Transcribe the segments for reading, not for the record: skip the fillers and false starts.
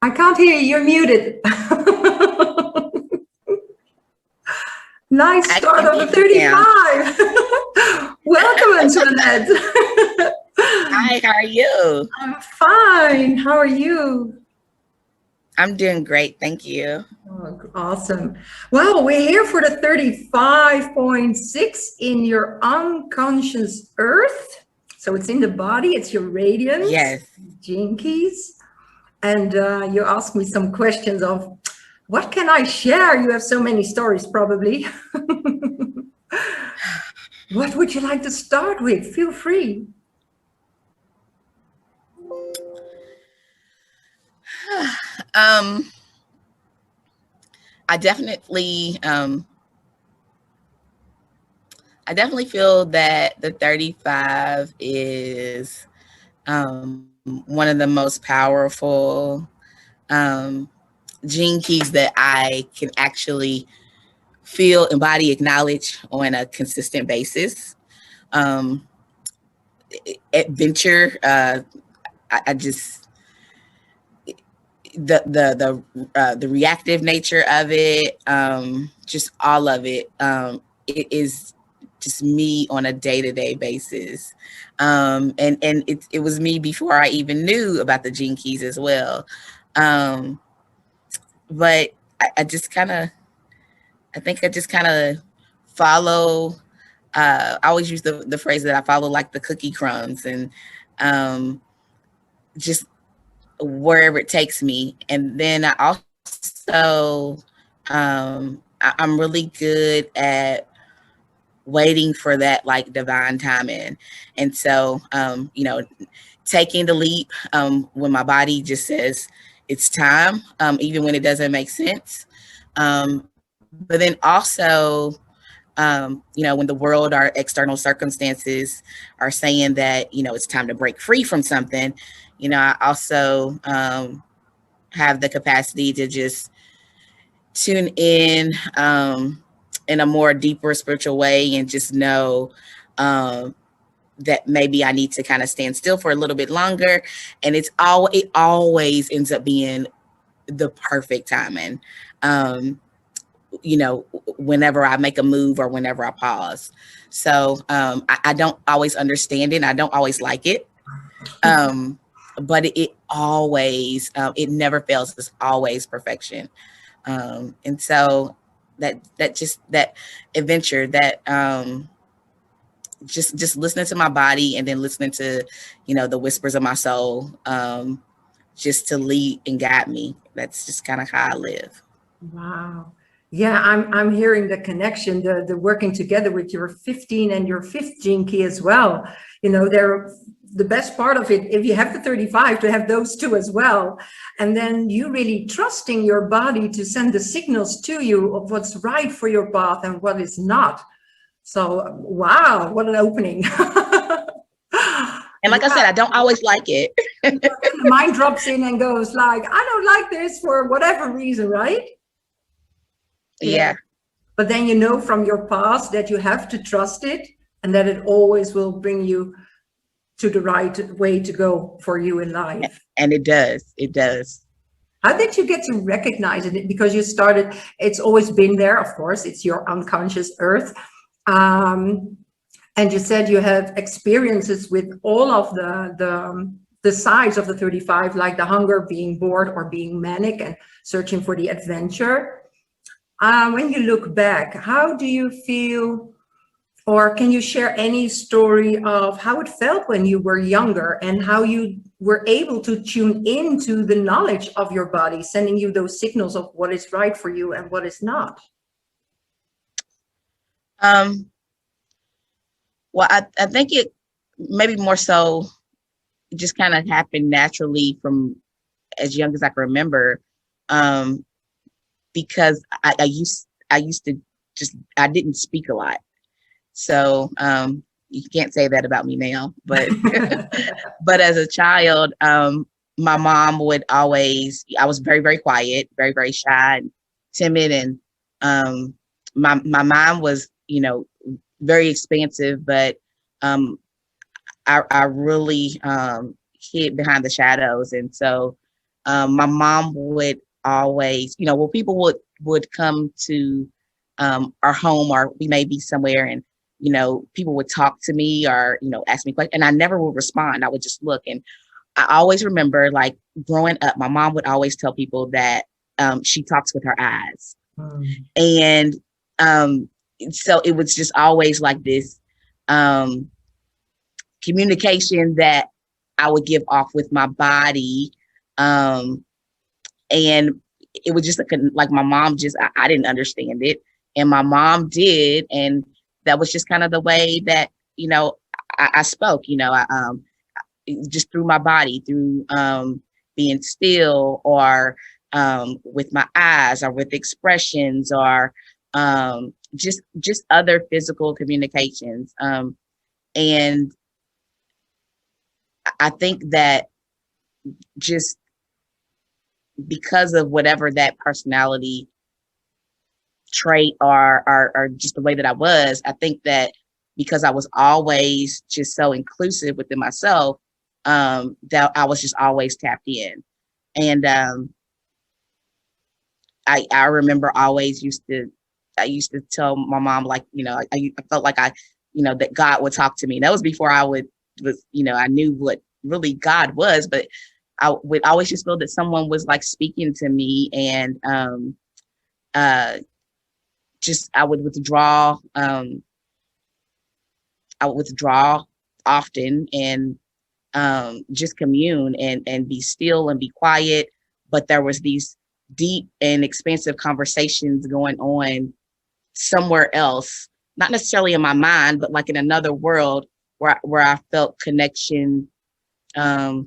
I can't hear you. You're muted. Nice I start can of the hear you now. 35. Welcome, Antoinette. Hi, how are you? I'm fine. How are you? I'm doing great, thank you. Oh, awesome. Well, we're here for the 35.6 in your unconscious earth. So it's in the body, it's your radiance, Yes. gene keys. And you asked me some questions of what can I share? You have so many stories, probably. What would you like to start with? Feel free. I definitely feel that the 35 is one of the most powerful gene keys that I can actually feel, embody, acknowledge on a consistent basis. Adventure, I just the reactive nature of it, just all of it. It is just me on a day-to-day basis, and it was me before I even knew about the gene keys as well. But I just kind of, I think I just kind of follow. I always use the phrase that I follow like the cookie crumbs, and just wherever it takes me. And then I also, I'm really good at waiting for that like divine timing. And so, taking the leap when my body just says it's time, even when it doesn't make sense. But then also, when the world, our external circumstances are saying that, it's time to break free from something, I also have the capacity to just tune in a more deeper spiritual way and just know that maybe I need to kind of stand still for a little bit longer. And it always ends up being the perfect timing. Whenever I make a move or whenever I pause. So I don't always understand it. I don't always like it. But it always, it never fails. It's always perfection. And so that adventure, that just listening to my body and then listening to, the whispers of my soul, just to lead and guide me. That's just kind of how I live. Wow. Yeah, I'm hearing the connection, the working together with your 15 and your 5th gene key as well. They're the best part of it, if you have the 35, to have those two as well. And then you really trusting your body to send the signals to you of what's right for your path and what is not. So, wow, what an opening. And like I said, I don't always like it. The mind drops in and goes like, I don't like this for whatever reason, right? Yeah. But then from your past that you have to trust it and that it always will bring you to the right way to go for you in life. And it does. It does. How did you get to recognize it? Because you started, it's always been there, of course, it's your unconscious earth. And you said you have experiences with all of the sides of the 35, like the hunger, being bored, or being manic and searching for the adventure. When you look back, how do you feel, or can you share any story of how it felt when you were younger and how you were able to tune into the knowledge of your body, sending you those signals of what is right for you and what is not? Well, I think it maybe more so just kind of happened naturally from as young as I can remember, because I used to just, I didn't speak a lot. So you can't say that about me now, but but as a child, my mom would always, I was very, very quiet, very, very shy and timid. And my mom was, very expansive, but I really hid behind the shadows. And so My mom would always, well, people would come to our home, or we may be somewhere, and people would talk to me, or ask me questions, and I never would respond. I would just look. And I always remember, like, growing up, my mom would always tell people that she talks with her eyes. And so it was just always like this communication that I would give off with my body. And it was just like my mom I didn't understand it, and my mom did. And that was just kind of the way that, I spoke, just through my body, through being still, or with my eyes, or with expressions, or just other physical communications. And I think that just because of whatever that personality trait or just the way that I was, I think that because I was always just so inclusive within myself, that I was just always tapped in. And I remember always I used to tell my mom, like, I felt like that God would talk to me. And that was before I knew what really God was, but I would always just feel that someone was like speaking to me. And I would withdraw. Often, and just commune and be still and be quiet. But there was these deep and expansive conversations going on somewhere else, not necessarily in my mind, but like in another world where I felt connection, not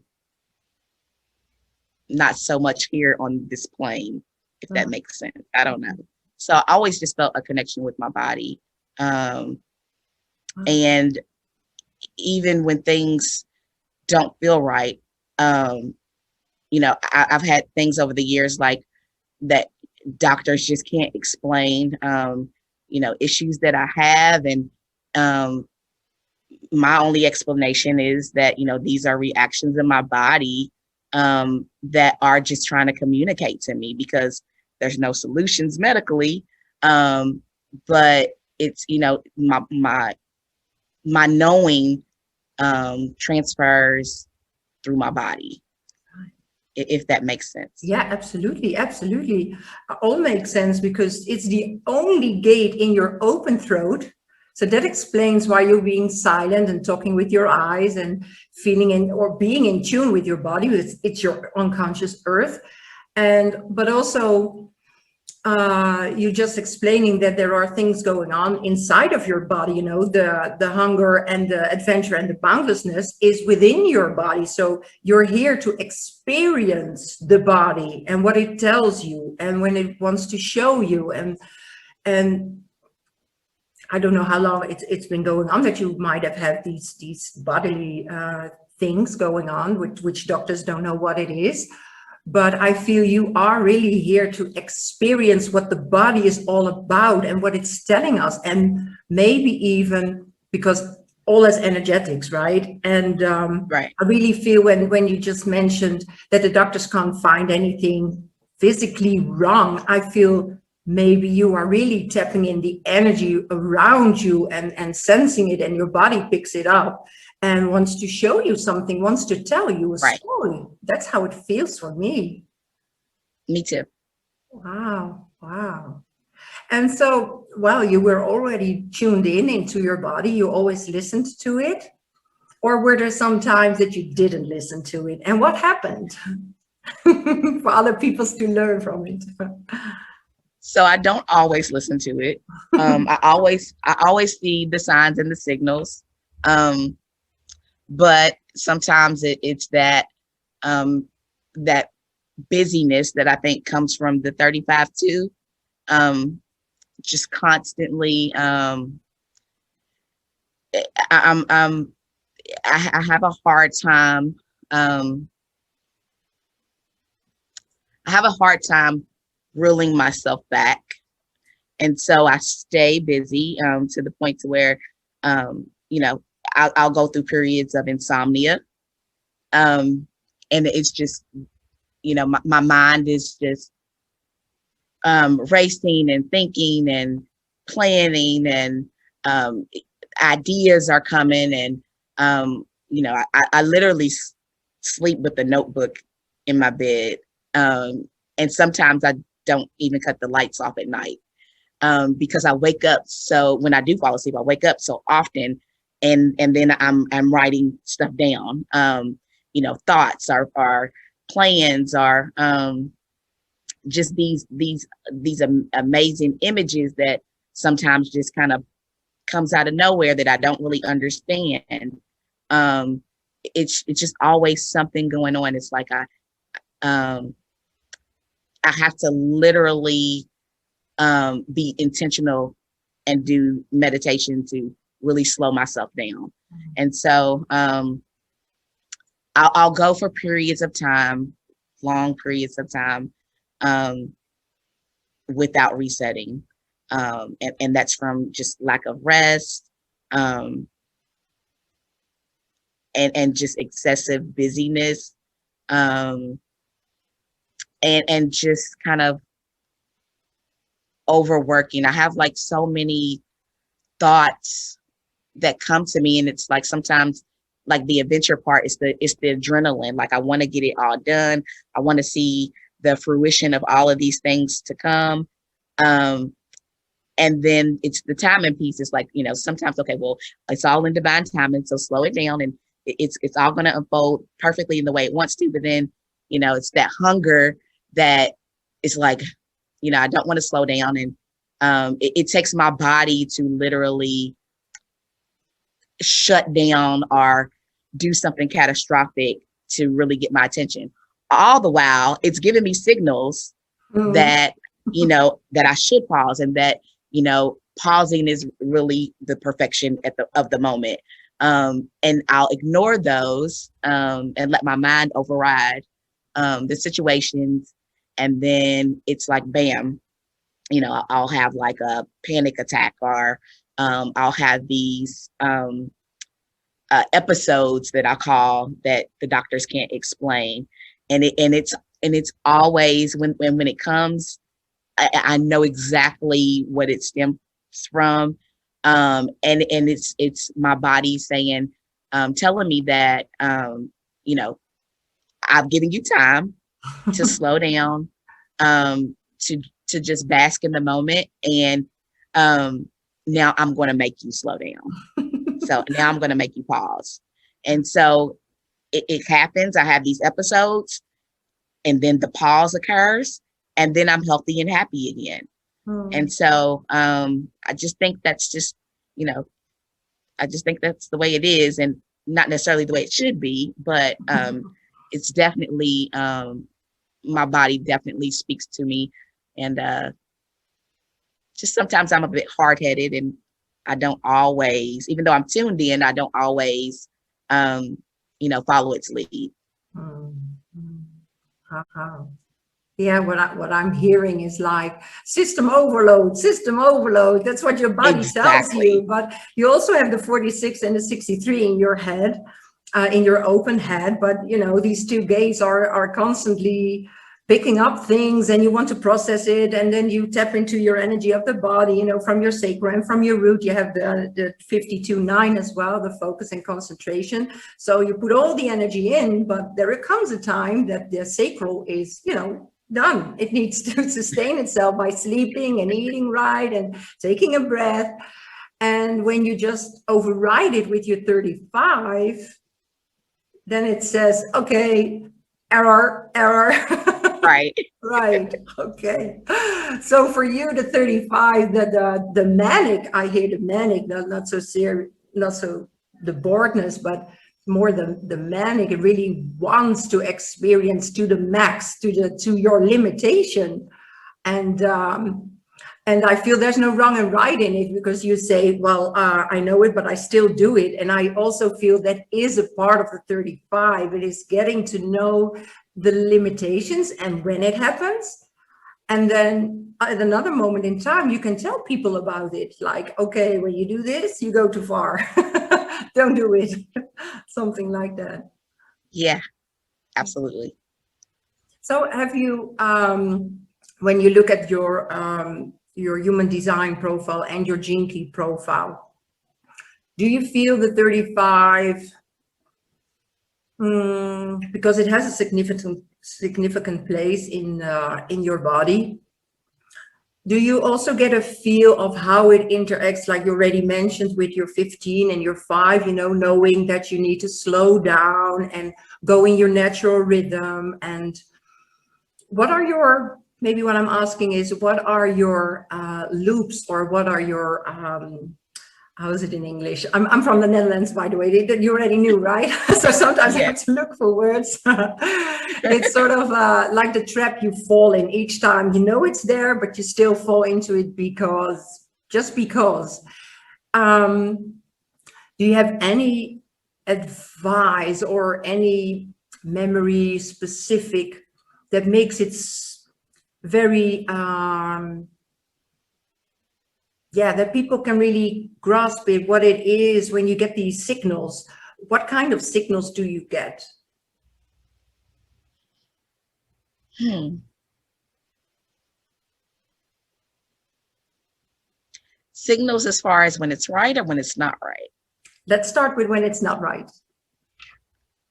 so much here on this plane, if that makes sense. I don't know. So I always just felt a connection with my body. And even when things don't feel right, I've had things over the years like that doctors just can't explain, issues that I have. And my only explanation is that, these are reactions in my body that are just trying to communicate to me, because there's no solutions medically. But it's, my knowing transfers through my body, if that makes sense. Yeah, absolutely. Absolutely. All makes sense, because it's the only gate in your open throat. So that explains why you're being silent and talking with your eyes and feeling in or being in tune with your body. It's your unconscious earth. But also, you're just explaining that there are things going on inside of your body, the hunger and the adventure and the boundlessness is within your body. So you're here to experience the body and what it tells you and when it wants to show you. And I don't know how long it's been going on, that you might have had these bodily things going on, which doctors don't know what it is. But I feel you are really here to experience what the body is all about and what it's telling us. And maybe even because all is energetics, right? And Right. I really feel when you just mentioned that the doctors can't find anything physically wrong, I feel maybe you are really tapping in the energy around you and sensing it, and your body picks it up and wants to show you something, wants to tell you a story. That's how it feels for me. Me too. Wow. And so, well, you were already tuned into your body. You always listened to it? Or were there some times that you didn't listen to it? And what happened for other people to learn from it? So I don't always listen to it. I always see the signs and the signals. But sometimes it's that that busyness that I think comes from the 35-2, just constantly. I have a hard time. I have a hard time reeling myself back, and so I stay busy to the point to where I'll go through periods of insomnia, and it's just my mind is just racing and thinking and planning, and ideas are coming, and I literally sleep with a notebook in my bed, and sometimes I don't even cut the lights off at night, because I wake up. So when I do fall asleep, I wake up so often, and then I'm writing stuff down. Thoughts are plans are just these amazing images that sometimes just kind of comes out of nowhere that I don't really understand. It's just always something going on. It's like I have to literally be intentional and do meditation to really slow myself down. And so I'll go for periods of time, long periods of time, without resetting. And that's from just lack of rest, and just excessive busyness, and just kind of overworking. I have like so many thoughts that come to me, and it's like sometimes like the adventure part is the adrenaline. Like I want to get it all done. I want to see the fruition of all of these things to come. And then it's the timing piece. It's like, sometimes, okay, well, it's all in divine timing, so slow it down, and it's all going to unfold perfectly in the way it wants to. But then, it's that hunger that is like, I don't want to slow down. And it takes my body to literally shut down or do something catastrophic to really get my attention. All the while, it's giving me signals that, that I should pause, and that, pausing is really the perfection of the moment. And I'll ignore those and let my mind override the situations. And then it's like, bam, I'll have like a panic attack, or I'll have these episodes that I call that the doctors can't explain. And it's always when it comes, I know exactly what it stems from. And it's my body saying, telling me that, I've given you time to slow down, to just bask in the moment. And now I'm going to make you slow down. So now I'm going to make you pause. And so it happens. I have these episodes, and then the pause occurs, and then I'm healthy and happy again. And so I just think that's just, I just think that's the way it is, and not necessarily the way it should be, but it's definitely, my body definitely speaks to me. And just sometimes I'm a bit hard-headed, and I don't always, even though I'm tuned in, I don't always, follow its lead. Yeah, what I'm hearing is like system overload. That's what your body tells you. But you also have the 46 and the 63 in your head, in your open head. But these two gates are constantly picking up things, and you want to process it, and then you tap into your energy of the body, from your sacral and from your root. You have the 52-9 as well, the focus and concentration. So you put all the energy in, but there comes a time that the sacral is, done. It needs to sustain itself by sleeping and eating right and taking a breath. And when you just override it with your 35, then it says, okay, error. Right. Right. Okay. So for you, the 35, the manic, I hear the manic, not so serious, not so the boredness, but more the manic. It really wants to experience to the max, to your limitation. And I feel there's no wrong and right in it, because you say, well, I know it, but I still do it. And I also feel that is a part of the 35. It is getting to know the limitations and when it happens. And then at another moment in time, you can tell people about it. Like, okay, when you do this, you go too far. Don't do it. Something like that. Yeah, absolutely. So have you, when you look at your human design profile and your gene key profile, do you feel the 35, because it has a significant place in your body? Do you also get a feel of how it interacts, like you already mentioned, with your 15 and your 5, you know, knowing that you need to slow down and go in your natural rhythm? And what are your, maybe what I'm asking is, what are your loops, or what are your, how is it in English? I'm from the Netherlands, by the way. You already knew, right? So sometimes I have to look for words. It's sort of like the trap you fall in each time. You know it's there, but you still fall into it just because. Do you have any advice or any memory specific that makes it very, that people can really grasp it, what it is when you get these signals? What kind of signals do you get? Signals as far as when it's right or when it's not right? Let's start with when it's not right.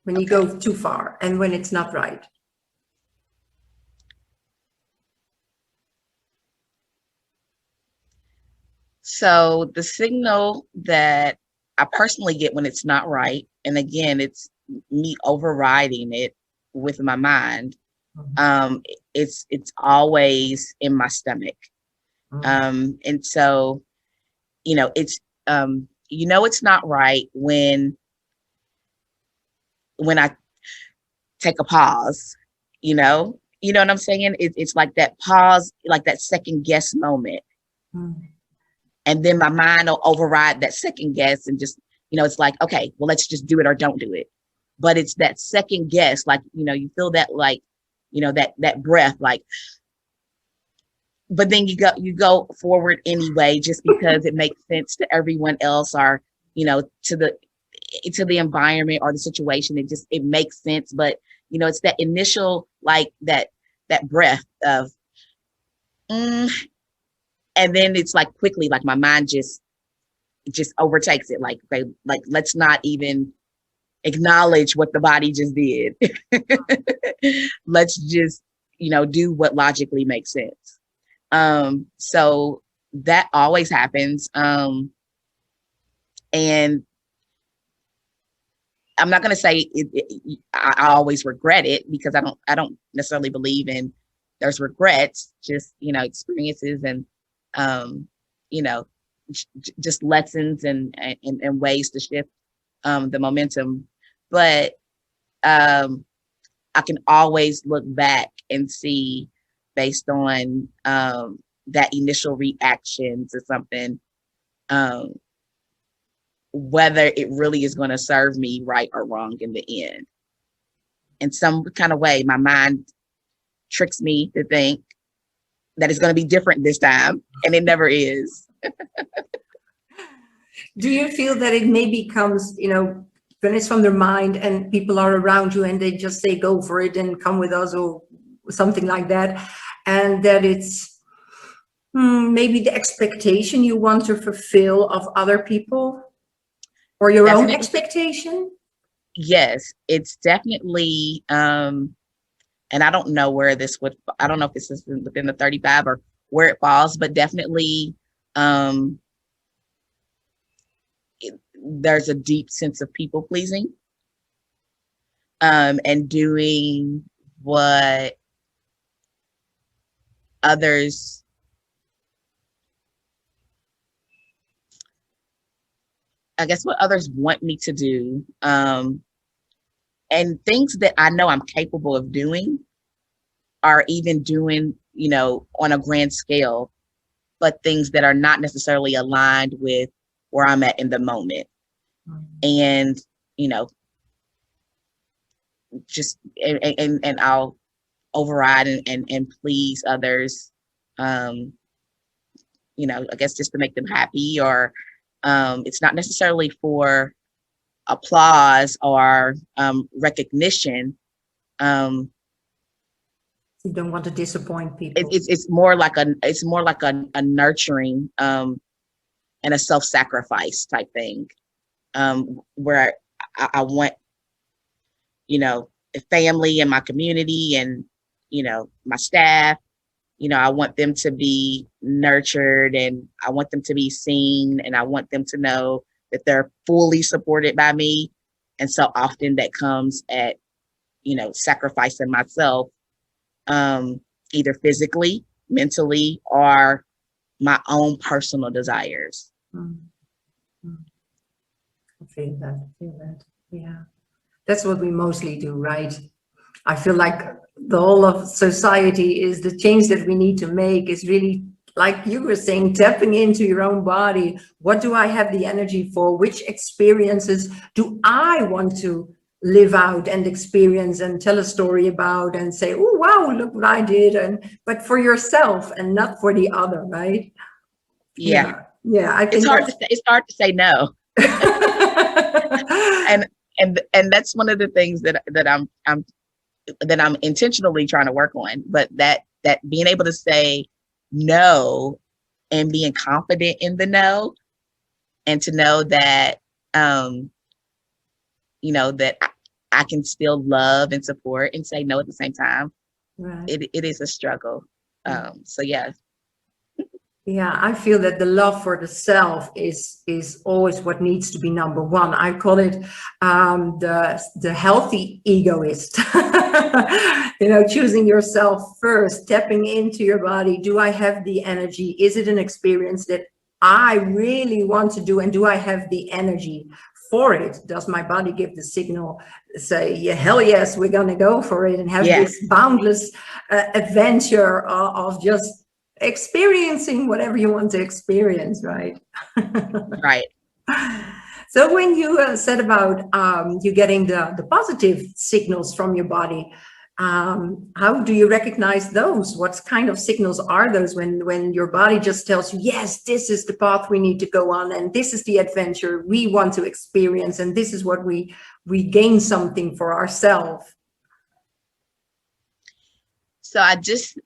When you go too far and when it's not right. So the signal that I personally get when it's not right, and again, it's me overriding it with my mind, it's always in my stomach. And so, you know, it's it's not right when I take a pause, you know what I'm saying? It's like that pause, like that second guess moment. And then my mind will override that second guess and just, it's like, okay, well, let's just do it or don't do it. But it's that second guess, like, you feel that, like, that breath, like, but then you go forward anyway, just because it makes sense to everyone else, or, to the environment or the situation. It makes sense. But, it's that initial, like that breath of, and then it's like quickly, like my mind just overtakes it. Like, okay, like, let's not even acknowledge what the body just did. Let's just, do what logically makes sense. So that always happens. And I'm not going to say I always regret it, because I don't necessarily believe in there's regrets, just, experiences and, just lessons and ways to shift the momentum. But I can always look back and see, based on that initial reaction to something, whether it really is going to serve me right or wrong in the end. In some kind of way, my mind tricks me to think that it's going to be different this time, and it never is. Do you feel that it maybe comes, when it's from their mind and people are around you and they just say, go for it and come with us, or something like that, and that it's maybe the expectation you want to fulfill of other people, or your own expectation? Yes, it's definitely, and I don't know where I don't know if this is within the 35 or where it falls, but definitely there's a deep sense of people pleasing, and doing what others want me to do, and things that I know I'm capable of doing, or even doing, on a grand scale, but things that are not necessarily aligned with where I'm at in the moment. And, just, and I'll override and please others, I guess just to make them happy, or it's not necessarily for applause or recognition, You don't want to disappoint people. It's more like a nurturing and a self-sacrifice type thing, where I want, the family and my community and, my staff, I want them to be nurtured, and I want them to be seen, and I want them to know that they're fully supported by me. And so often that comes at, sacrificing myself, either physically, mentally, or my own personal desires. I feel that. Yeah. That's what we mostly do, right? I feel like the whole of society is the change that we need to make is really, like you were saying, tapping into your own body. What do I have the energy for? Which experiences do I want to live out and experience and tell a story about and say, oh, wow, look what I did. But for yourself and not for the other, right? Yeah. Yeah. I think it's hard to say no. and that's one of the things that I'm intentionally trying to work on, but that being able to say no and being confident in the no, and to know that, that I can still love and support and say no at the same time. Right. It is a struggle. So yeah. Yeah, I feel that the love for the self is always what needs to be number one. I call it the healthy egoist. Choosing yourself first, tapping into your body. Do I have the energy? Is it an experience that I really want to do? And do I have the energy for it? Does my body give the signal, say, yeah, hell yes, we're going to go for it and have this boundless adventure of just experiencing whatever you want to experience, right? Right. So when you said about you getting the positive signals from your body, how do you recognize those? What kind of signals are those when your body just tells you, yes, this is the path we need to go on, and this is the adventure we want to experience, and this is what we gain something for ourselves? So I just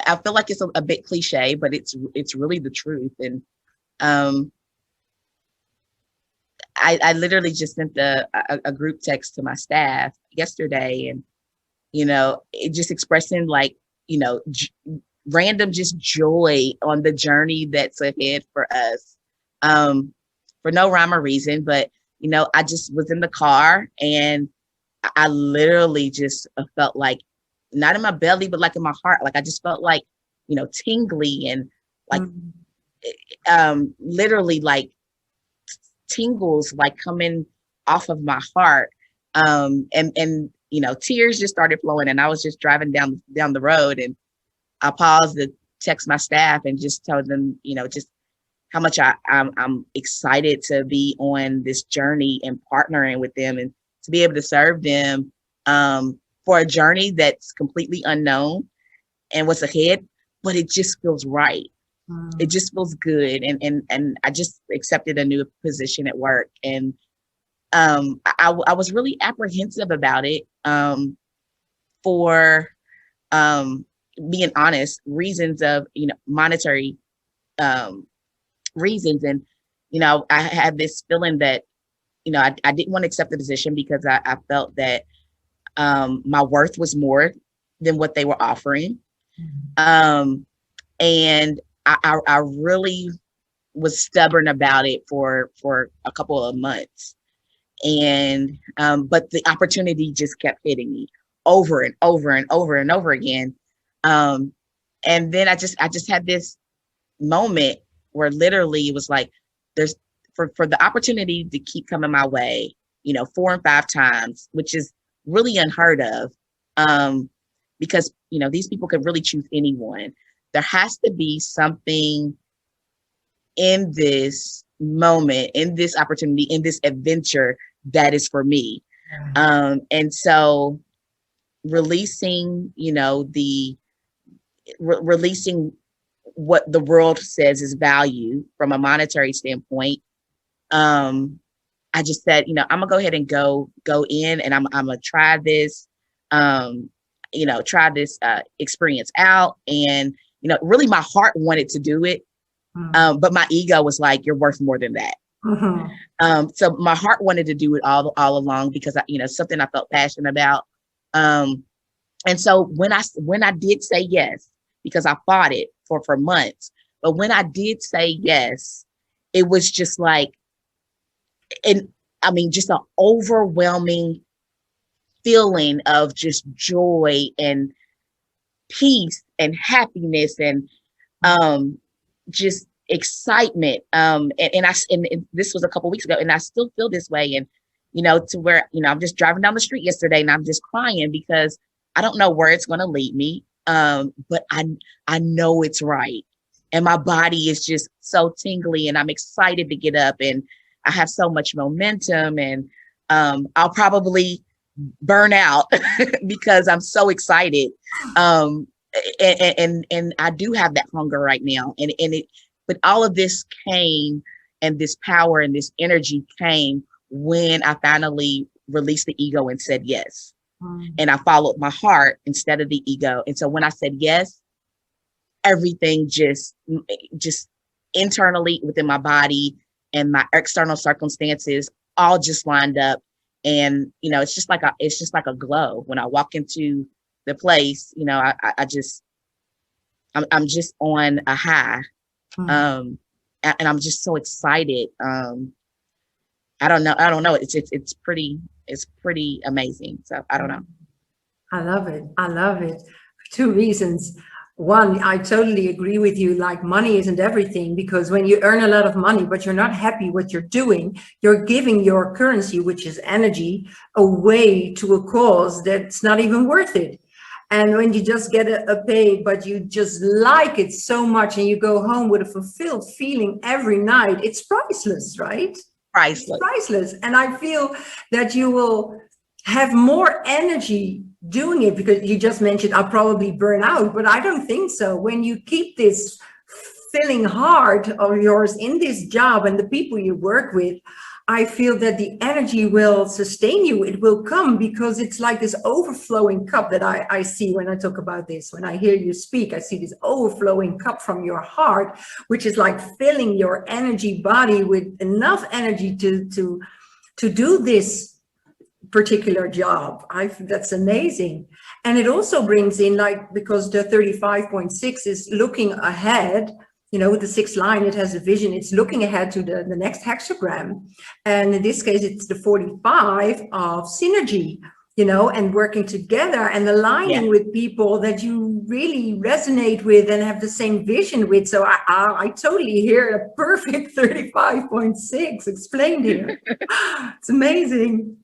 I feel like it's a bit cliche, but it's really the truth. And I literally just sent a group text to my staff yesterday, and it just expressing like random just joy on the journey that's ahead for us, for no rhyme or reason. But I just was in the car, and I literally just felt like, not in my belly, but like in my heart. Like I just felt like, tingly, and like, literally like tingles like coming off of my heart. And tears just started flowing, and I was just driving down the road, and I paused to text my staff and just told them, just how much I'm excited to be on this journey and partnering with them, and to be able to serve them, for a journey that's completely unknown and what's ahead, but it just feels right. It just feels good. And I just accepted a new position at work. And I was really apprehensive about it, for being honest, reasons of, monetary reasons. And, I had this feeling that, I didn't want to accept the position because I felt that my worth was more than what they were offering. And I really was stubborn about it for a couple of months. And but the opportunity just kept hitting me over and over and over and over again. And then I just had this moment where literally it was like, there's for the opportunity to keep coming my way, 4 and 5 times, which is really unheard of, because these people could really choose anyone. There has to be something in this moment, in this opportunity, in this adventure that is for me. And so releasing, releasing what the world says is value from a monetary standpoint. I just said, I'm gonna go ahead and go in, and I'm gonna try this. try this experience out. And, really my heart wanted to do it. But my ego was like, you're worth more than that. So my heart wanted to do it all along because something I felt passionate about. And so when I did say yes, because I fought it for months, but when I did say yes, it was just like, just an overwhelming feeling of just joy and peace and happiness and just excitement. And this was a couple of weeks ago, and I still feel this way. And to where I'm just driving down the street yesterday, and I'm just crying because I don't know where it's going to lead me, but I know it's right, and my body is just so tingly, and I'm excited to get up, and I have so much momentum, and I'll probably burn out because I'm so excited. And I do have that hunger right now, but all of this came, and this power and this energy came when I finally released the ego and said yes. And I followed my heart instead of the ego. And so when I said yes, everything just internally within my body and my external circumstances all just lined up. And, it's just like a glow when I walk into the place. I'm just on a high. And I'm just so excited. I don't know. It's pretty amazing. So I don't know. I love it. For two reasons. One, I totally agree with you. Like, money isn't everything, because when you earn a lot of money, but you're not happy what you're doing, you're giving your currency, which is energy, away to a cause that's not even worth it. And when you just get a pay, but you just like it so much, and you go home with a fulfilled feeling every night, it's priceless, right? Priceless. It's priceless. And I feel that you will have more energy doing it, because you just mentioned I'll probably burn out, but I don't think so. When you keep this filling heart of yours in this job and the people you work with, I feel that the energy will sustain you. It will come, because it's like this overflowing cup that I see when I talk about this. When I hear you speak, I see this overflowing cup from your heart, which is like filling your energy body with enough energy to do this particular job. That's amazing. And it also brings in, like, because the 35.6 is looking ahead, with the sixth line, it has a vision. It's looking ahead to the next hexagram. And in this case, it's the 45 of synergy, and working together and aligning with people that you really resonate with and have the same vision with. So I totally hear a perfect 35.6 explained here. It's amazing.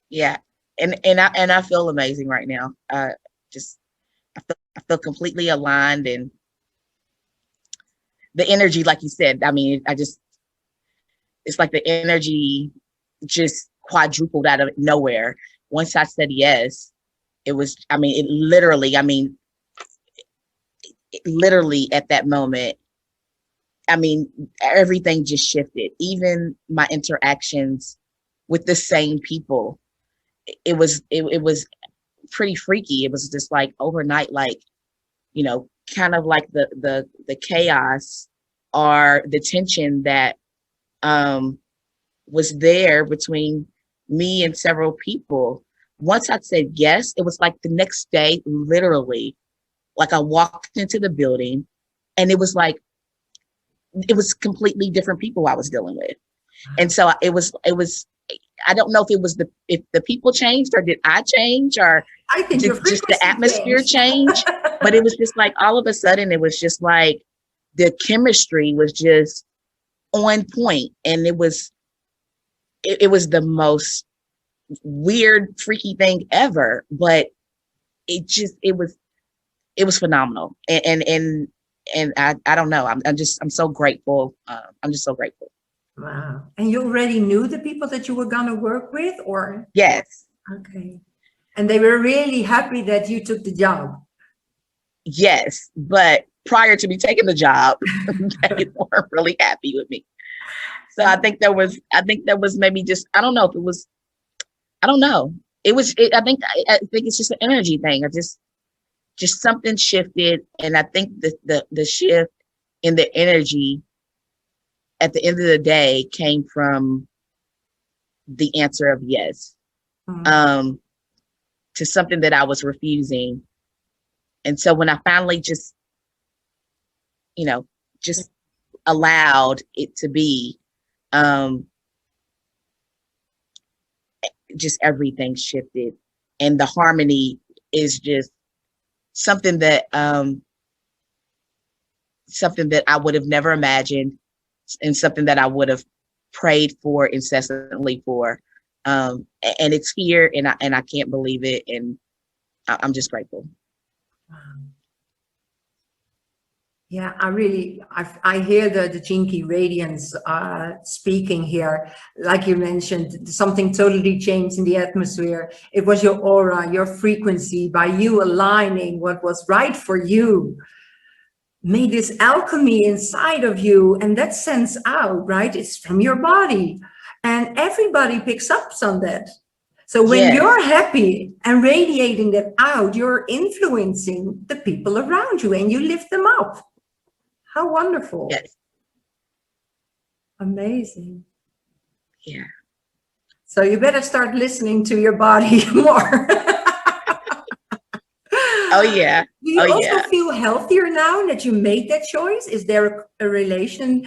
Yeah. And I feel amazing right now. I feel completely aligned, and the energy, like you said, it's like the energy just quadrupled out of nowhere. Once I said yes, it was, literally at that moment, everything just shifted. Even my interactions with the same people, it was pretty freaky. It was just like overnight, like, kind of like the chaos or the tension that was there between me and several people. Once I said yes, it was like the next day, literally, like I walked into the building, and it was completely different people I was dealing with. And so it was, I don't know if the people changed, or did I change, or I think just the atmosphere changed. But it was just like, all of a sudden, it was just like the chemistry was just on point. And it was the most weird, freaky thing ever. But it was phenomenal. And I don't know. I'm so grateful. I'm just so grateful. Wow. And you already knew the people that you were going to work with, or? Yes. Okay. And they were really happy that you took the job. Yes. But prior to me taking the job, they weren't really happy with me. So I think there was maybe just, I don't know. I think it's just an energy thing. I just something shifted, and I think the shift in the energy at the end of the day came from the answer of yes, to something that I was refusing. And so when I finally just allowed it to be, just everything shifted, and the harmony is just something that I would have never imagined, and something that I would have prayed for incessantly for, and it's here, and I can't believe it, and I'm just grateful. Yeah, I hear the Gene Key radiance speaking here. Like you mentioned, something totally changed in the atmosphere. It was your aura, your frequency, by you aligning what was right for you, made this alchemy inside of you, and that sends out, right? It's from your body, and everybody picks up on that. So when you're happy and radiating that out, you're influencing the people around you, and you lift them up. How wonderful. Yes. Amazing. Yeah. So you better start listening to your body more. Oh, yeah. Do you also feel healthier now that you made that choice? Is there a relation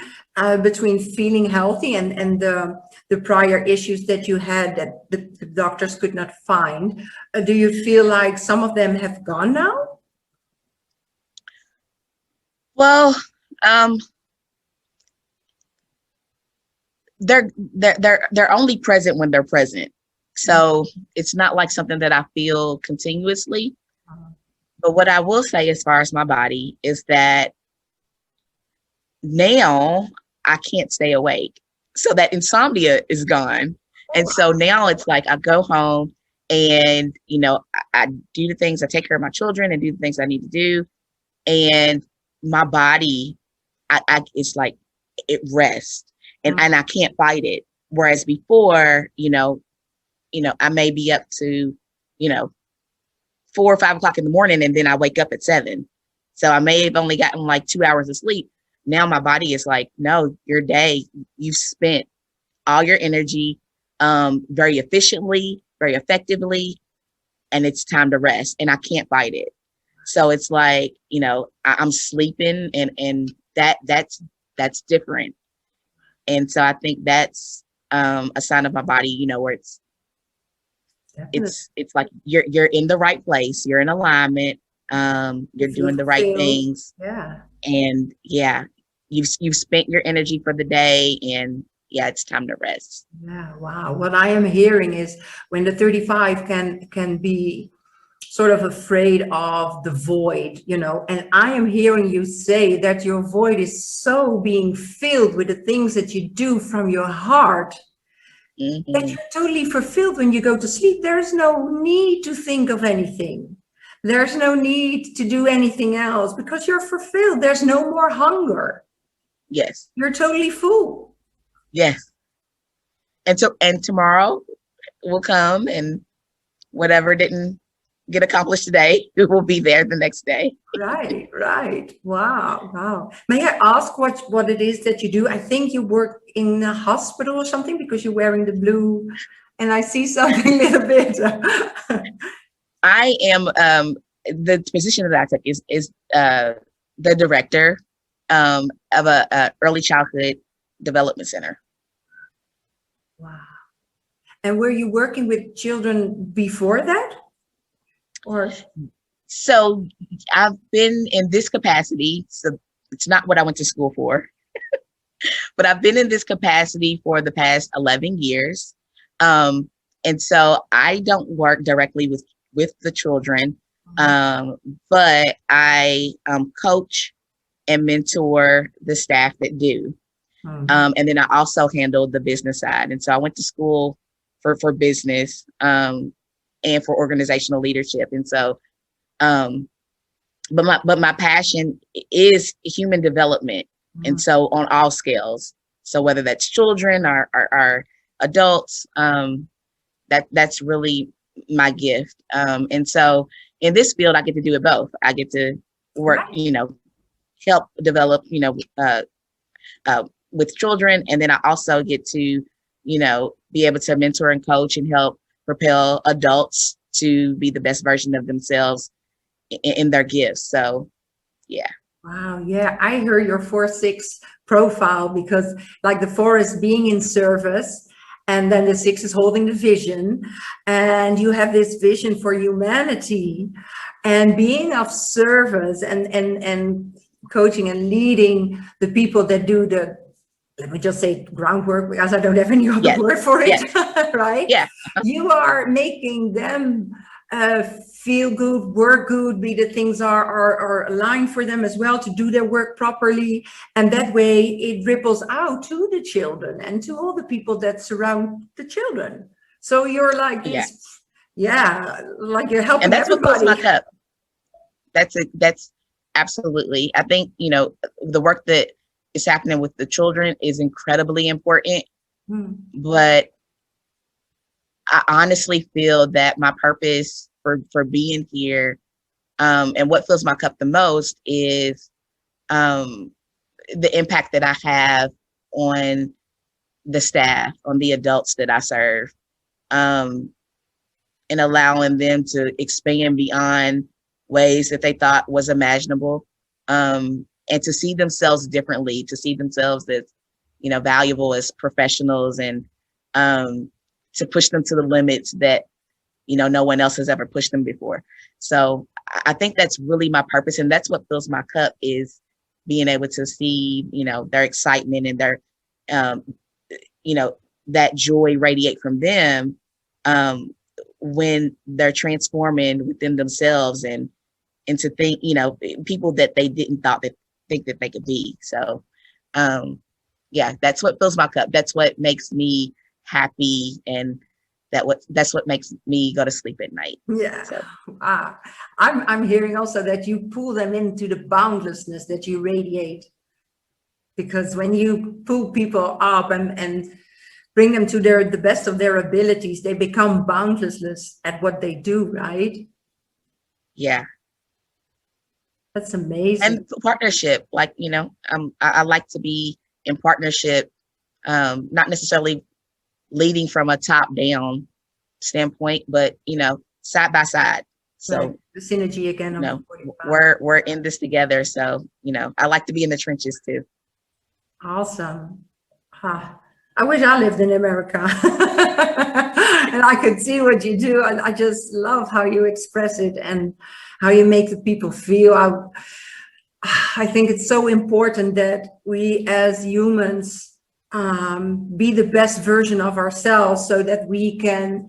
between feeling healthy and the prior issues that you had that the doctors could not find? Do you feel like some of them have gone now? Well, they're only present when they're present. So it's not like something that I feel continuously. But what I will say as far as my body is that now I can't stay awake. So that insomnia is gone. And so now it's like I go home and, I do the things, I take care of my children and do the things I need to do. And my body, it's like it rests, and I can't fight it. Whereas before, I may be up to, 4 or 5 o'clock in the morning, and then I wake up at 7. So I may have only gotten like 2 hours of sleep. Now my body is like, no, your day, you've spent all your energy very efficiently, very effectively, and it's time to rest, and I can't fight it. So it's like, I'm sleeping, and that's different. And so I think that's a sign of my body, where it's like you're in the right place, you're in alignment, you're doing the right things. Yeah. And you've spent your energy for the day, and it's time to rest. Yeah, wow. What I am hearing is when the 35 can be sort of afraid of the void, and I am hearing you say that your void is so being filled with the things that you do from your heart, that you're totally fulfilled when you go to sleep. There's no need to think of anything. There's no need to do anything else because you're fulfilled. There's no more hunger. Yes. You're totally full. Yes. And tomorrow will come, and whatever didn't get accomplished today, it will be there the next day. Right. Wow. May I ask what it is that you do? I think you work in a hospital or something, because you're wearing the blue, and I see something a little bit. I am the position of that is the director of a early childhood development center. Wow. And were you working with children before that? Or so I've been in this capacity. So it's not what I went to school for, but I've been in this capacity for the past 11 years. And so I don't work directly with the children, but I coach and mentor the staff that do. And then I also handle the business side. And so I went to school for business, and for organizational leadership. And so, but my passion is human development. And so on all scales. So whether that's children or adults, that's really my gift. And so in this field, I get to do it both. I get to work, help develop, with children. And then I also get to, be able to mentor and coach and help propel adults to be the best version of themselves in their gifts. So, yeah. Wow. Yeah. I heard your 4-6 profile, because like the 4 is being in service, and then the 6 is holding the vision, and you have this vision for humanity and being of service and coaching and leading the people that do the, let me just say, groundwork, because I don't have any other word for it, right? Yeah. You are making them feel good, work good, be the things are aligned for them as well, to do their work properly. And that way it ripples out to the children and to all the people that surround the children. So you're like this, like you're helping, and that's everybody. What fills my cup. That's it. That's absolutely. I think, the work that is happening with the children is incredibly important, but I honestly feel that my purpose for being here, and what fills my cup the most is the impact that I have on the staff, on the adults that I serve, and allowing them to expand beyond ways that they thought was imaginable, and to see themselves differently, to see themselves as, valuable as professionals, and to push them to the limits that, no one else has ever pushed them before. So I think that's really my purpose. And that's what fills my cup, is being able to see, their excitement and their, that joy radiate from them when they're transforming within themselves and to think, people that they didn't think that they could be. So that's what fills my cup. That's what makes me happy, and that's what makes me go to sleep at night. Yeah. So. I'm hearing also that you pull them into the boundlessness that you radiate, because when you pull people up and bring them to the best of their abilities, they become boundless at what they do, right? Yeah. That's amazing. And partnership, like, I like to be in partnership, not necessarily leading from a top down standpoint, but, side by side. So right. The synergy again. We're in this together. So, I like to be in the trenches too. Awesome. I wish I lived in America and I could see what you do. And I just love how you express it and how you make the people feel. I think it's so important that we as humans be the best version of ourselves, so that we can,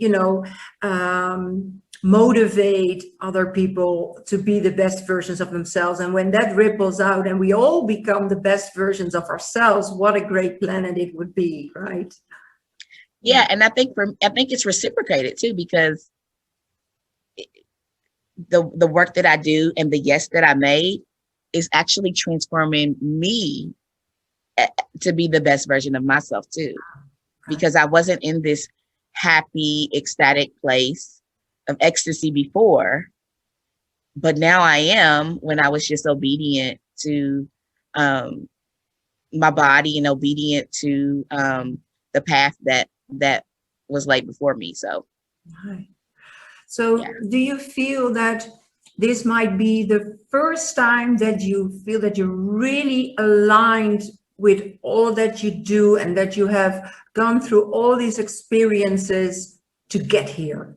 motivate other people to be the best versions of themselves. And when that ripples out and we all become the best versions of ourselves, what a great planet it would be, right? Yeah, and I think it's reciprocated too, because the work that I do and the yes that I made is actually transforming me to be the best version of myself too, because I wasn't in this happy, ecstatic place of ecstasy before, but now I am, when I was just obedient to my body and obedient to the path that was laid before me. So, right. So do you feel that this might be the first time that you feel that you're really aligned with all that you do, and that you have gone through all these experiences to get here?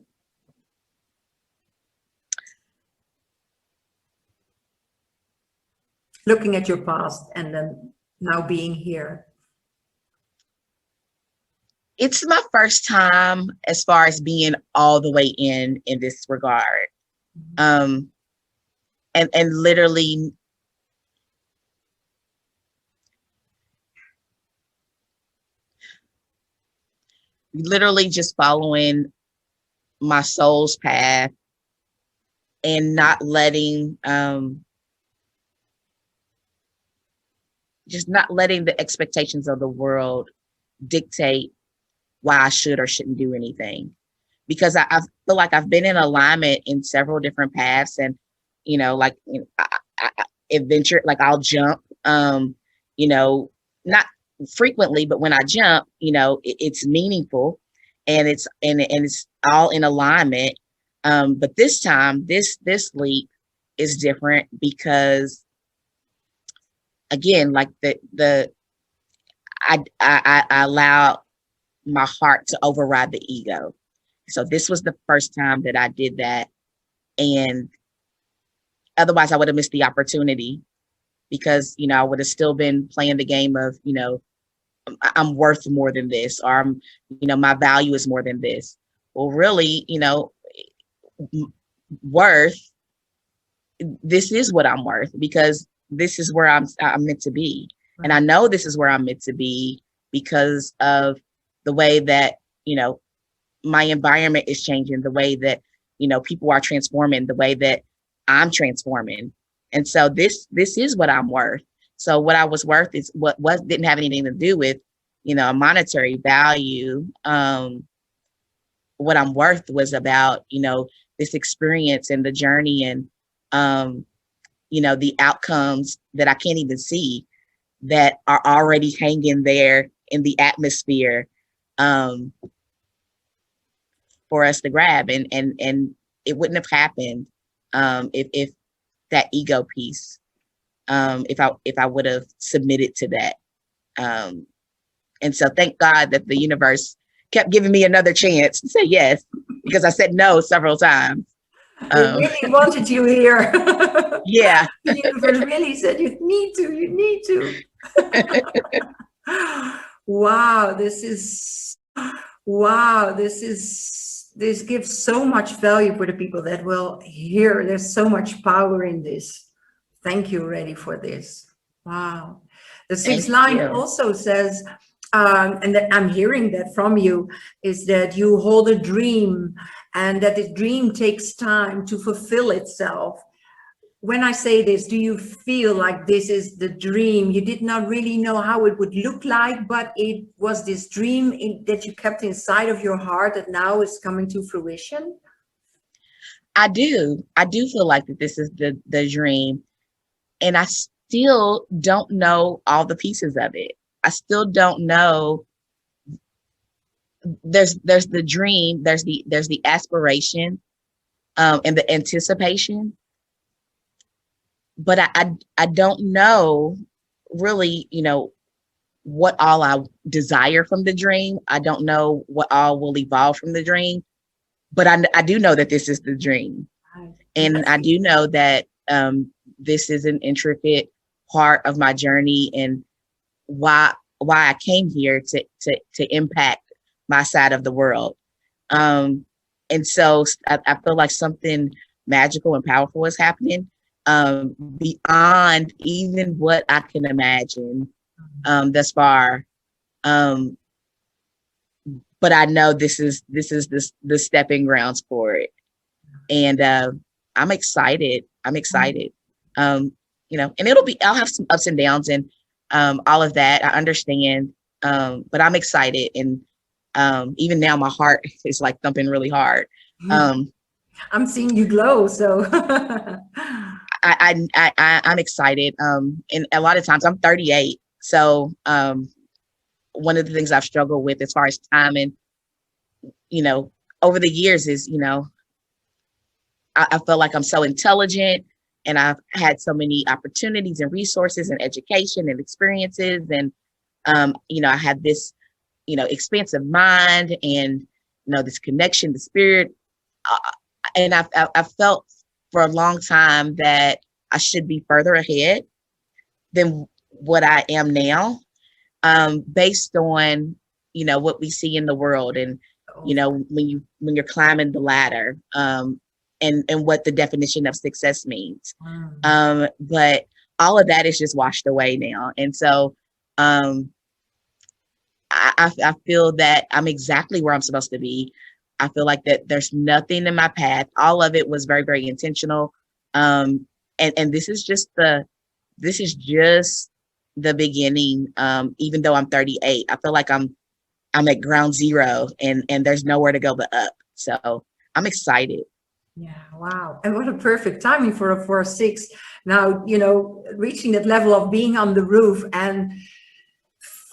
Looking at your past and then now being here. It's my first time as far as being all the way in this regard. And literally just following my soul's path and not letting the expectations of the world dictate why I should or shouldn't do anything. because I feel like I've been in alignment in several different paths, and like I adventure, like I'll jump, not frequently, but when I jump, it's meaningful, and it's all in alignment. But this time, this leap is different because, again, like I allow my heart to override the ego. So this was the first time that I did that, and otherwise I would have missed the opportunity, because I would have still been playing the game of I'm worth more than this, or I'm my value is more than this. Well, really, worth, this is what I'm worth, because this is where I'm meant to be. Right. And I know this is where I'm meant to be because of the way that my environment is changing, the way that people are transforming, the way that I'm transforming. And so this is what I'm worth. So what I was worth is what didn't have anything to do with a monetary value. What I'm worth was about this experience and the journey, and the outcomes that I can't even see, that are already hanging there in the atmosphere for us to grab. And it wouldn't have happened if that ego piece, if I would have submitted to that. And so thank God that the universe kept giving me another chance to say yes, because I said no several times. It really wanted you here. Yeah. The universe really said, you need to. Wow, this gives so much value for the people that will hear. There's so much power in this. Thank you, Reddy, for this. Wow. The sixth line also says, and that I'm hearing that from you, is that you hold a dream, and that the dream takes time to fulfill itself. When I say this, do you feel like this is the dream? You did not really know how it would look like, but it was this dream that you kept inside of your heart that now is coming to fruition? I do feel like that this is the dream, and I still don't know all the pieces of it. I still don't know. There's the dream, there's the aspiration, and the anticipation, but I don't know really, what all I desire from the dream. I don't know what all will evolve from the dream, but I do know that this is the dream, and I do know that this is an intricate part of my journey, and why I came here to impact my side of the world. And so I feel like something magical and powerful is happening, beyond even what I can imagine thus far. But I know this is the stepping grounds for it. And I'm excited. And I'll have some ups and downs and all of that. I understand. But I'm excited. And even now my heart is like thumping really hard. I'm seeing you glow, so I'm excited. And a lot of times I'm 38. So one of the things I've struggled with as far as time and, over the years is, I feel like I'm so intelligent, and I've had so many opportunities and resources and education and experiences. And, I had this, expansive mind and, this connection to spirit. And I felt for a long time that I should be further ahead than what I am now, based on, what we see in the world, and, when you're climbing the ladder, and what the definition of success means. But all of that is just washed away now. And so I feel that I'm exactly where I'm supposed to be. I feel like that there's nothing in my path. All of it was very, very intentional. And this is just the beginning. Even though I'm 38, I feel like I'm at ground zero, and there's nowhere to go but up. So I'm excited. Yeah, wow. And what a perfect timing for a 4-6. Now, you know, reaching that level of being on the roof and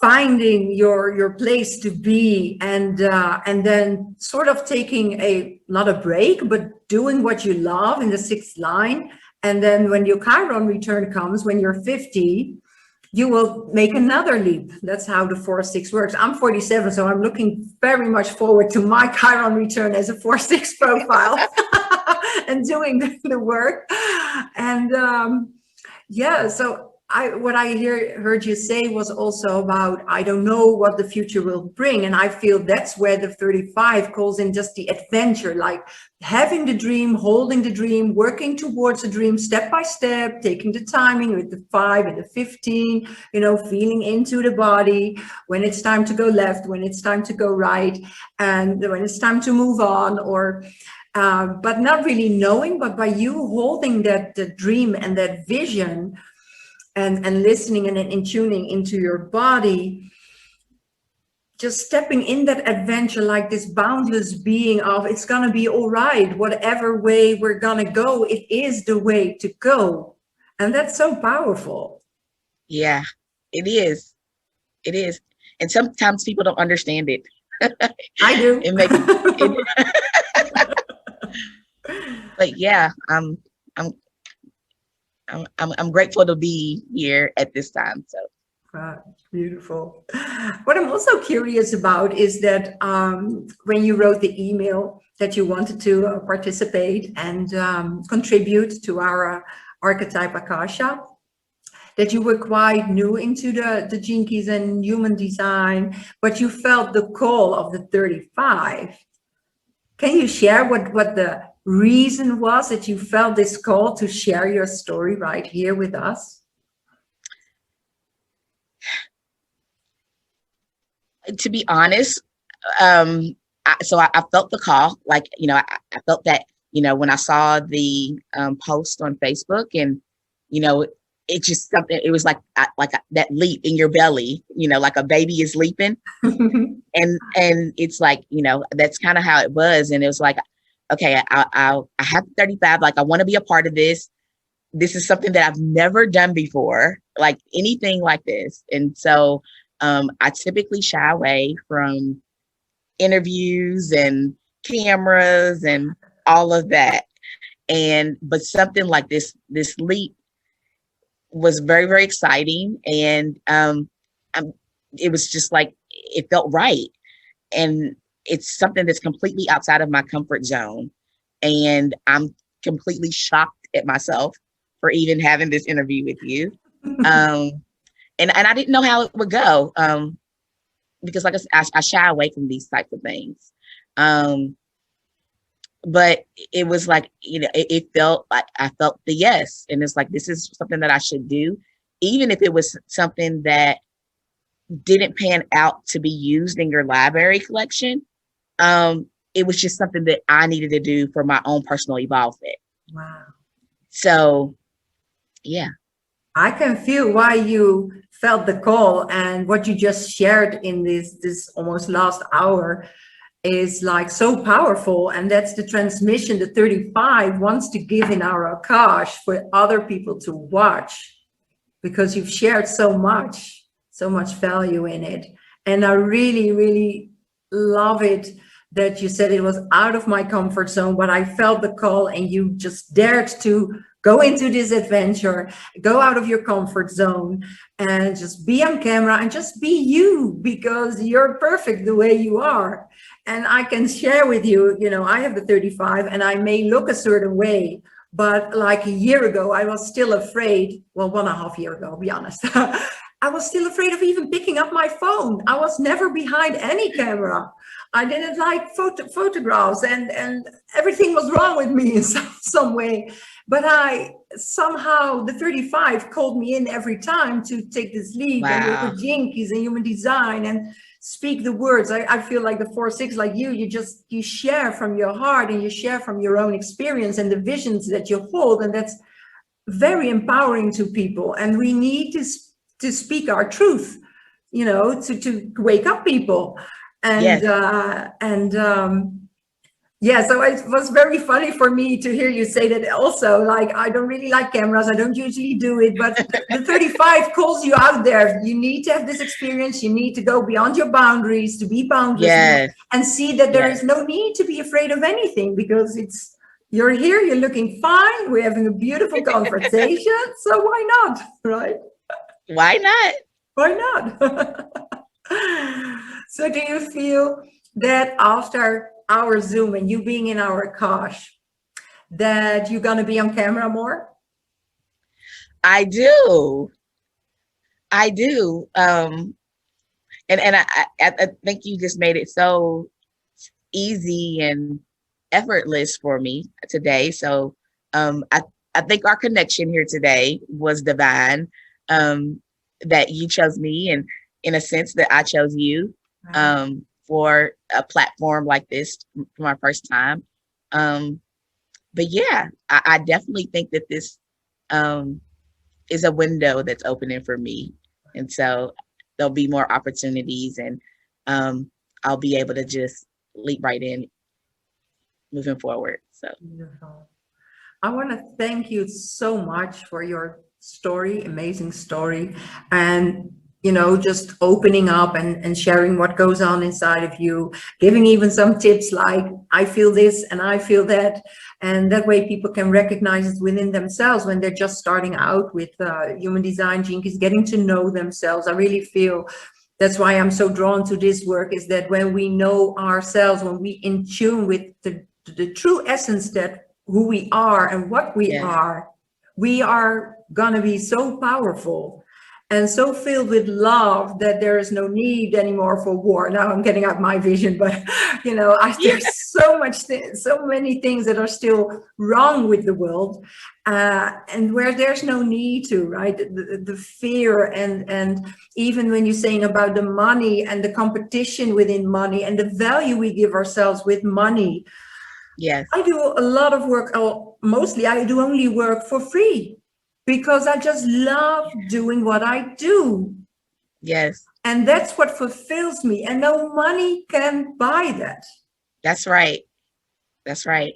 finding your place to be, and then sort of taking not a break, but doing what you love in the 6th line. And then when your Chiron return comes, when you're 50, you will make another leap. That's how the 4-6 works. I'm 47, so I'm looking very much forward to my Chiron return as a 4-6 profile and doing the work. And yeah, so what I heard you say was also about, I don't know what the future will bring. And I feel that's where the 35 calls in just the adventure, like having the dream, holding the dream, working towards the dream step by step, taking the timing with the 5 and the 15, you know, feeling into the body, when it's time to go left, when it's time to go right, and when it's time to move on, or but not really knowing, but by you holding the dream and that vision, and listening and in tuning into your body, just stepping in that adventure like this boundless being of, it's gonna be all right, whatever way we're gonna go, it is the way to go. And that's so powerful. Yeah, it is. It is. And sometimes people don't understand it. I do. It makes but yeah, I'm grateful to be here at this time. So beautiful. What I'm also curious about is that when you wrote the email that you wanted to participate and contribute to our Archetype Akasha, that you were quite new into the Gene Keys and human design, but you felt the call of the 35. Can you share what the reason was that you felt this call to share your story right here with us? To be honest, I felt the call, like, you know, I felt that, you know, when I saw the post on Facebook, and, you know, it just something, it was like that leap in your belly, you know, like a baby is leaping. and it's like, you know, that's kind of how it was. And it was like, okay, I have 35, like, I want to be a part of this. This is something that I've never done before, like anything like this. And so I typically shy away from interviews and cameras and all of that. But something like this leap was very, very exciting. And it was just like, it felt right. And it's something that's completely outside of my comfort zone. And I'm completely shocked at myself for even having this interview with you. And I didn't know how it would go, because like I shy away from these types of things. But it was like, you know, it felt like I felt the yes. And it's like, this is something that I should do, even if it was something that didn't pan out to be used in your library collection. It was just something that I needed to do for my own personal evolvement. Wow. So, yeah. I can feel why you felt the call, and what you just shared in this almost last hour is like so powerful. And that's the transmission the 35 wants to give in our Akash for other people to watch, because you've shared so much value in it. And I really, really love it that you said it was out of my comfort zone, but I felt the call and you just dared to go into this adventure, go out of your comfort zone and just be on camera and just be you, because you're perfect the way you are. And I can share with you, you know, I have the 35 and I may look a certain way, but like a year ago, I was still afraid. Well, 1.5 years ago, I'll be honest. I was still afraid of even picking up my phone. I was never behind any camera. I didn't like photographs, and everything was wrong with me in some way. But I somehow, the 35 called me in every time to take this leap. Wow. And with the Gene Keys and human design and speak the words. I feel like the 4-6, like you share from your heart and you share from your own experience and the visions that you hold. And that's very empowering to people. And we need to speak our truth, you know, to wake up people. And yes. Yeah, so it was very funny for me to hear you say that also. Like, I don't really like cameras. I don't usually do it, but the 35 calls you out there. You need to have this experience. You need to go beyond your boundaries, to be boundless, Yes. and see that there Yes. is no need to be afraid of anything, because you're here, you're looking fine. We're having a beautiful conversation. So why not, right? Why not? Why not? So do you feel that after our Zoom and you being in our Akash, that you're going to be on camera more? I do. I do. And I think you just made it so easy and effortless for me today. So I think our connection here today was divine. That you chose me, and in a sense that I chose you for a platform like this for my first time. But yeah, I definitely think that this is a window that's opening for me. And so there'll be more opportunities, and I'll be able to just leap right in moving forward. So beautiful. I want to thank you so much for your story, amazing story, and just opening up and sharing what goes on inside of you, giving even some tips like, I feel this and I feel that. And that way people can recognize it within themselves when they're just starting out with human design, Gene Keys, getting to know themselves. I really feel that's why I'm so drawn to this work, is that when we know ourselves, when we in tune with the true essence that who we are and what we are gonna be so powerful and so filled with love that there is no need anymore for war. Now I'm getting out my vision, but there's so many things that are still wrong with the world, and where there's no need to, right? The fear and even when you're saying about the money and the competition within money and the value we give ourselves with money. yes, I do a lot of work, mostly I do only work for free, because I just love doing what I do. yes, And that's what fulfills me. And no money can buy that. that's right. That's right.